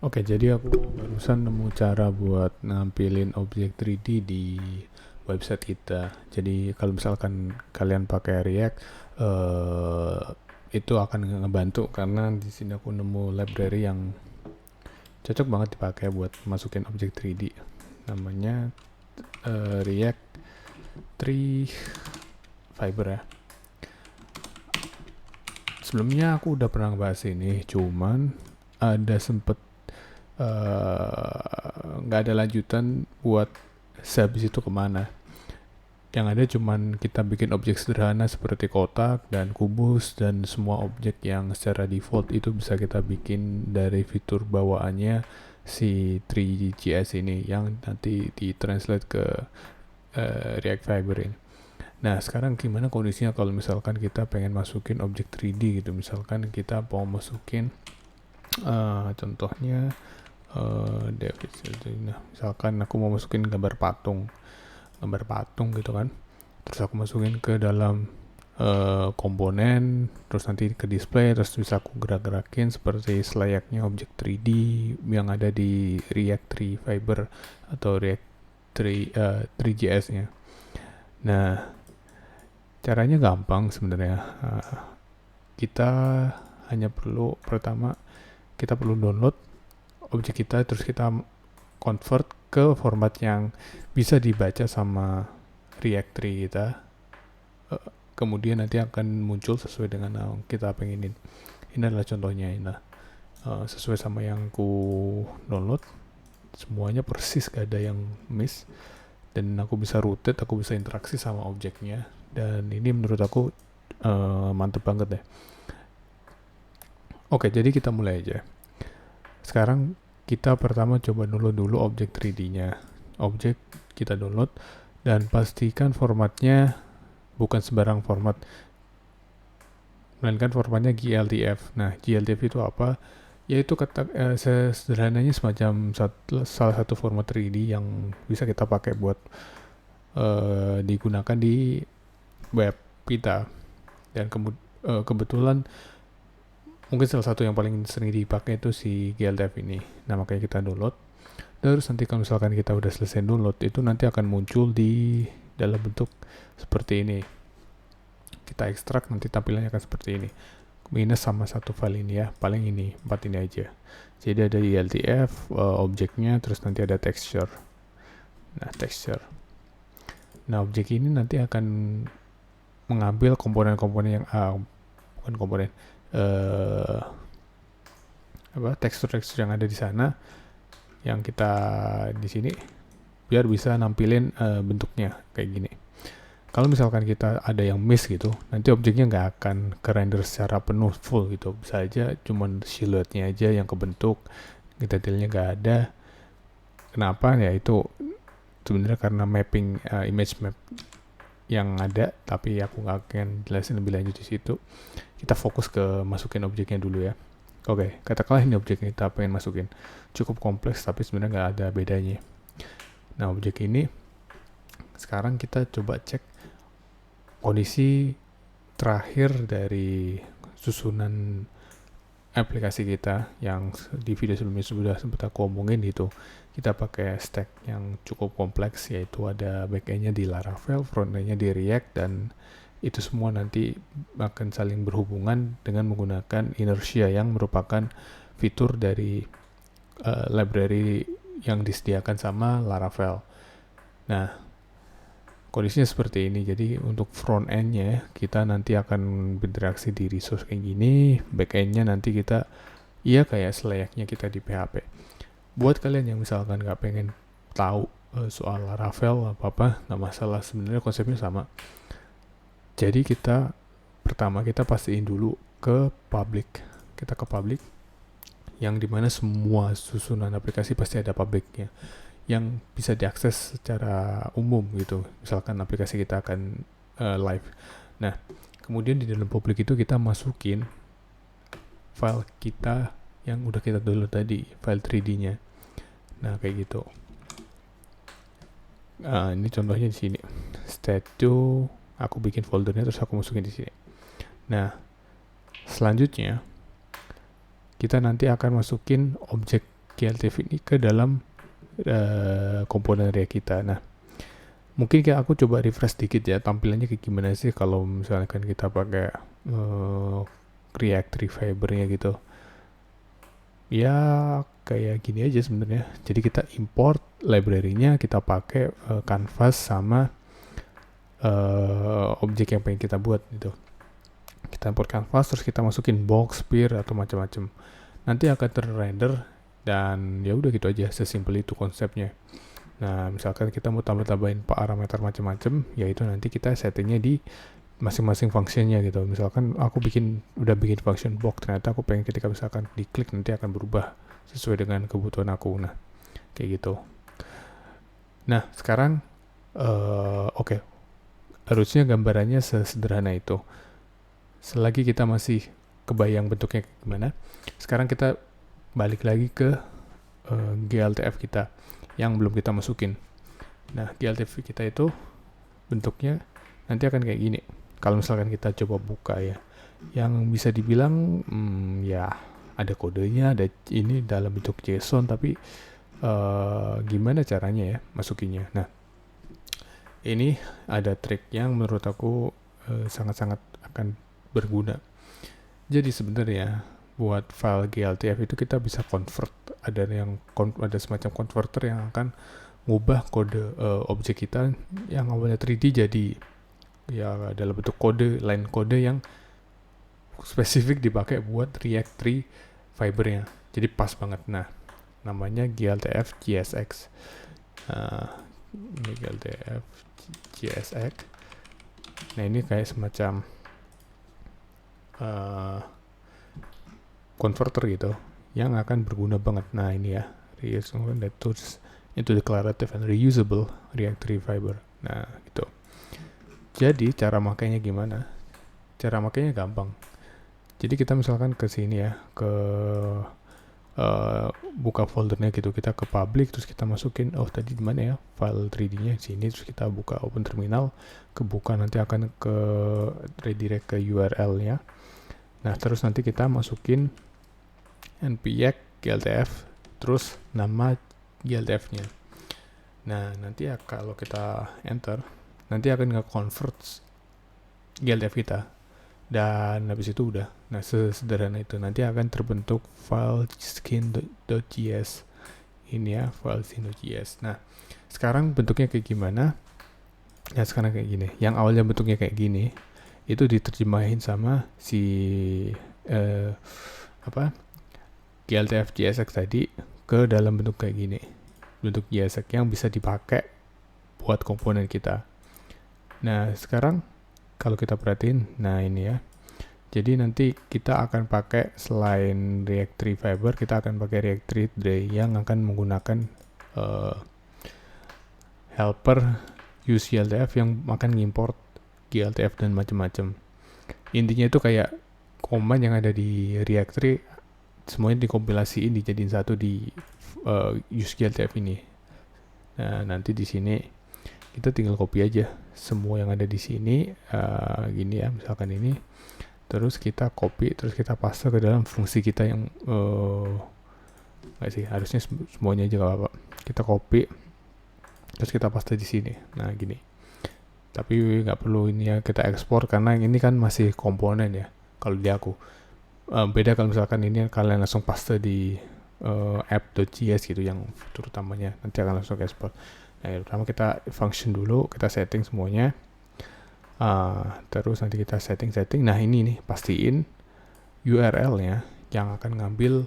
Oke, jadi aku barusan nemu cara buat nampilin objek 3D di website kita. Jadi kalau misalkan kalian pakai React, eh, itu akan ngebantu karena di sini aku nemu library yang cocok banget dipakai buat masukin objek 3D. Namanya React 3 Fiber ya. Sebelumnya aku udah pernah bahas ini, cuman ada sempet nggak ada lanjutan buat sehabis itu kemana. Yang ada cuman kita bikin objek sederhana seperti kotak dan kubus, dan semua objek yang secara default itu bisa kita bikin dari fitur bawaannya si 3GS ini yang nanti ditranslate ke React Fiber ini. Nah, sekarang gimana kondisinya kalau misalkan kita pengen masukin objek 3D gitu. Misalkan kita mau masukin contohnya nah, misalkan aku mau masukin gambar patung gitu kan, terus aku masukin ke dalam komponen, terus nanti ke display, terus bisa aku gerak-gerakin seperti selayaknya objek 3D yang ada di React 3 Fiber atau React 3GS nya. Nah, caranya gampang sebenarnya. Kita hanya perlu, pertama kita perlu download objek kita, terus kita convert ke format yang bisa dibaca sama React 3 kita. Kemudian nanti akan muncul sesuai dengan yang kita pengenin. Ini adalah contohnya. Ini sesuai sama yang ku download, semuanya persis, gak ada yang miss, dan aku bisa rotate, aku bisa interaksi sama objeknya, dan ini menurut aku mantep banget deh. Oke, jadi kita mulai aja. Sekarang kita pertama coba download dulu objek 3D-nya. Objek kita download dan pastikan formatnya bukan sembarang format, melainkan formatnya GLTF. Nah, GLTF itu apa? Yaitu sederhananya semacam salah satu format 3D yang bisa kita pakai buat digunakan di web kita. Dan kebetulan mungkin salah satu yang paling sering dipakai itu si GLTF ini. Nah, makanya kita download. Terus nanti kalau misalkan kita udah selesai download, itu nanti akan muncul di dalam bentuk seperti ini. Kita ekstrak, nanti tampilannya akan seperti ini. Minus sama satu file ini ya, paling ini, 4 ini aja. Jadi ada GLTF, objeknya, terus nanti ada texture. Nah, texture. Nah, objek ini nanti akan mengambil komponen-komponen yang bukan komponen, tekstur-tekstur yang ada di sana, yang kita di sini, biar bisa nampilin bentuknya kayak gini. Kalau misalkan kita ada yang miss gitu, nanti objeknya nggak akan ke-render secara penuh full gitu. Bisa aja cuman siluetnya aja yang kebentuk, detailnya nggak ada. Kenapa? Ya itu sebenarnya karena mapping image map yang ada, tapi aku nggak akan jelasin lebih lanjut di situ. Kita fokus ke masukin objeknya dulu ya. Oke, katakanlah ini objek yang kita pengen masukin. Cukup kompleks, tapi sebenarnya nggak ada bedanya. Nah, objek ini sekarang kita coba cek kondisi terakhir dari susunan aplikasi kita yang di video sebelumnya sudah sempat aku omongin itu. Kita pakai stack yang cukup kompleks, yaitu ada backend-nya di Laravel, front-end-nya di React, dan itu semua nanti akan saling berhubungan dengan menggunakan inertia yang merupakan fitur dari library yang disediakan sama Laravel. Nah, kondisinya seperti ini. Jadi untuk front end-nya kita nanti akan berinteraksi di resource kayak gini, back end-nya nanti kita kayak selayaknya kita di PHP. Buat kalian yang misalkan nggak pengen tahu soal Laravel apa-apa, nggak masalah, sebenarnya konsepnya sama. Jadi pertama kita pastiin dulu ke public. Kita ke public, yang dimana semua susunan aplikasi pasti ada publicnya, yang bisa diakses secara umum gitu. Misalkan aplikasi kita akan live. Nah, kemudian di dalam public itu kita masukin file kita yang udah kita download tadi, file 3D-nya. Nah, kayak gitu. Ini contohnya di sini. Statue, aku bikin foldernya terus aku masukin di sini. Nah, selanjutnya kita nanti akan masukin objek GLTF ini ke dalam komponen React kita. Nah, mungkin aku coba refresh dikit ya, tampilannya kayak gimana sih kalau misalkan kita pakai React Fiber-nya gitu. Ya kayak gini aja sebenarnya. Jadi kita import library-nya, kita pakai canvas sama objek yang pengen kita buat gitu. Kita import canvas, terus kita masukin box, sphere atau macam-macam. Nanti akan terrender dan ya udah gitu aja, sesimpel itu konsepnya. Nah, misalkan kita mau tambah-tambahin parameter macam-macam, yaitu nanti kita settingnya di masing-masing functionnya gitu. Misalkan aku udah bikin function box, ternyata aku pengen ketika misalkan diklik nanti akan berubah sesuai dengan kebutuhan aku. Nah, kayak gitu. Nah, sekarang oke. Harusnya gambarannya sesederhana itu. Selagi kita masih kebayang bentuknya gimana, sekarang kita balik lagi ke GLTF kita yang belum kita masukin. Nah, GLTF kita itu bentuknya nanti akan kayak gini. Kalau misalkan kita coba buka ya, yang bisa dibilang ya ada kodenya, ada ini dalam bentuk JSON, tapi gimana caranya ya masukinnya. Nah, ini ada trik yang menurut aku sangat-sangat akan berguna. Jadi sebenarnya buat file GLTF itu kita bisa convert, ada semacam converter yang akan ngubah kode objek kita yang awalnya 3D jadi ya dalam bentuk line kode yang spesifik dipakai buat React Tree Fiber-nya. Jadi pas banget. Nah, namanya GLTF JSX. Ini GLTF JSX. Nah, ini kayak semacam converter gitu yang akan berguna banget. Nah, ini ya, into declarative and reusable React Tree Fiber. Nah, gitu. Jadi cara makainya gimana? Cara makainya gampang. Jadi kita misalkan ke sini ya, ke buka foldernya gitu, kita ke public, terus kita masukin, tadi di mana ya, file 3D-nya sini, terus kita buka open terminal, kebuka nanti akan ke redirect ke URL-nya. Nah, terus nanti kita masukin npx gltf, terus nama gltf-nya. Nah, nanti ya kalau kita enter, nanti akan nge-convert gltf kita. Dan habis itu udah. Nah, sesederhana itu. Nanti akan terbentuk file skin.js. Ini ya, file skin.js. Nah, sekarang bentuknya kayak gimana? Ya, sekarang kayak gini. Yang awalnya bentuknya kayak gini, itu diterjemahin sama si GLTF JSX tadi ke dalam bentuk kayak gini. Bentuk JSX yang bisa dipakai buat komponen kita. Nah, sekarang kalau kita perhatiin, nah ini ya. Jadi nanti kita akan pakai selain React Tree Fiber, kita akan pakai React Tree Tray yang akan menggunakan helper use GLTF yang akan ngimport GLTF dan macam-macam. Intinya itu kayak command yang ada di React Tree semuanya dikompilasiin dijadiin satu di use GLTF ini. Nah, nanti di sini kita tinggal copy aja semua yang ada di sini, gini ya, misalkan ini, terus kita copy, terus kita paste ke dalam fungsi kita yang nggak sih, harusnya semuanya aja nggak apa-apa. Kita copy, terus kita paste di sini. Nah, gini. Tapi nggak perlu ini ya kita ekspor karena ini kan masih komponen ya. Kalau di aku beda kalau misalkan ini kalian langsung paste di app.js gitu yang fitur utamanya, nanti akan langsung ekspor. Nah, pertama kita function dulu, kita setting semuanya. Terus nanti kita setting. Nah, ini nih, pastiin URL-nya yang akan ngambil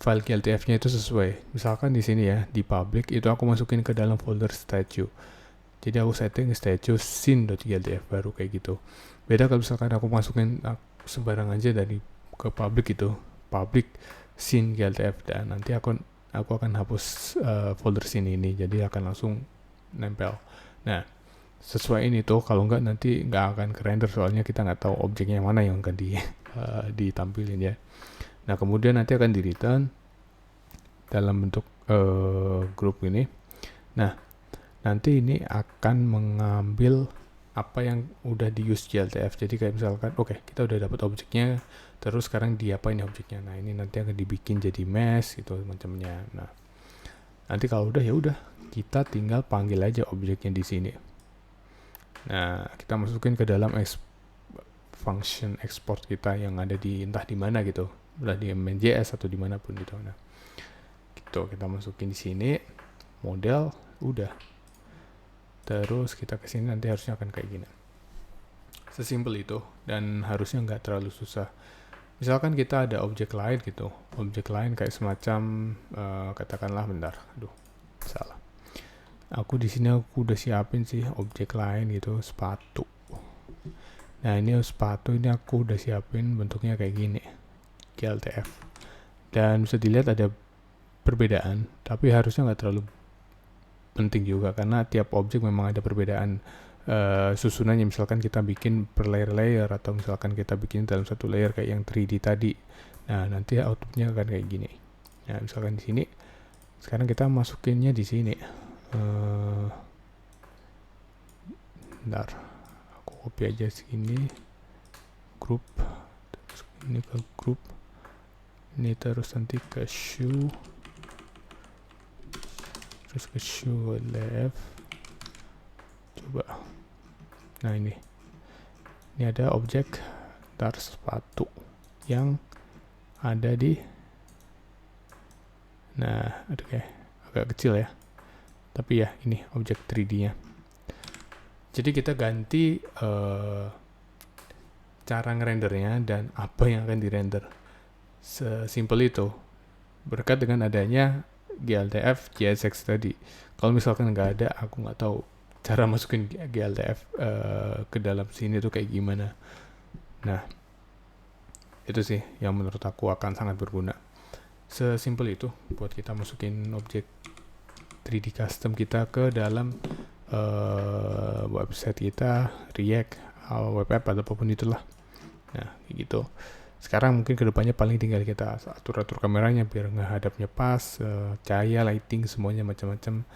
file GLTF-nya itu sesuai. Misalkan di sini ya, di public itu aku masukin ke dalam folder statue. Jadi aku setting statue scene.gltf baru kayak gitu. Beda kalau misalkan aku masukin sembarang aja dari ke public itu, public scene gltf, dan nanti aku akan hapus folder scene ini, jadi akan langsung nempel. Nah, sesuai ini tuh, kalau enggak nanti nggak akan ke-render soalnya kita nggak tahu objeknya yang mana yang akan ditampilin ya. Nah, kemudian nanti akan di-return dalam bentuk grup ini. Nah, nanti ini akan mengambil apa yang udah di use GLTF. Jadi kayak misalkan kita udah dapat objeknya, terus sekarang diapain ya objeknya. Nah, ini nanti akan dibikin jadi mesh gitu macamnya. Nah, nanti kalau udah ya udah kita tinggal panggil aja objeknya di sini. Nah, kita masukin ke dalam function export kita yang ada di entah di mana gitu, udah di main.js atau dimanapun gitu. Nah, gitu kita masukin di sini model udah. Terus kita ke sini nanti harusnya akan kayak gini. Sesimpel itu dan harusnya nggak terlalu susah. Misalkan kita ada objek lain gitu, objek lain kayak semacam katakanlah bentar, salah. Aku di sini aku udah siapin sih objek lain gitu, sepatu. Nah, ini sepatu ini aku udah siapin bentuknya kayak gini, GLTF. Dan bisa dilihat ada perbedaan, tapi harusnya nggak terlalu penting juga karena tiap objek memang ada perbedaan susunannya. Misalkan kita bikin per layer-layer atau misalkan kita bikin dalam satu layer kayak yang 3D tadi. Nah, nanti outputnya akan kayak gini. Nah, misalkan di sini sekarang kita masukinnya di sini. Bentar, aku copy aja sini, group, terus ini ke group, ini terus nanti ke shoe, terus ke shoe left. Coba, nah ini ada objek sepatu yang ada di, nah agak kecil ya, tapi ya ini objek 3D nya. Jadi kita ganti cara ngerendernya dan apa yang akan dirender. Sesimpel itu berkat dengan adanya GLTF JSX tadi. Kalau misalkan nggak ada, aku nggak tahu cara masukin GLTF ke dalam sini tuh kayak gimana. Nah, itu sih yang menurut aku akan sangat berguna. Sesimpel itu buat kita masukin objek 3D custom kita ke dalam website kita, React, web app atau apapun itulah. Nah, kayak gitu. Sekarang mungkin kedepannya paling tinggal kita atur-atur kameranya biar menghadapnya pas, cahaya, lighting, semuanya macam-macam.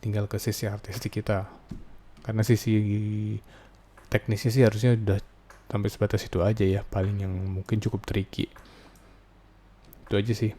Tinggal ke sisi artistik kita. Karena sisi teknisnya sih harusnya udah sampai sebatas itu aja ya. Paling yang mungkin cukup tricky. Itu aja sih.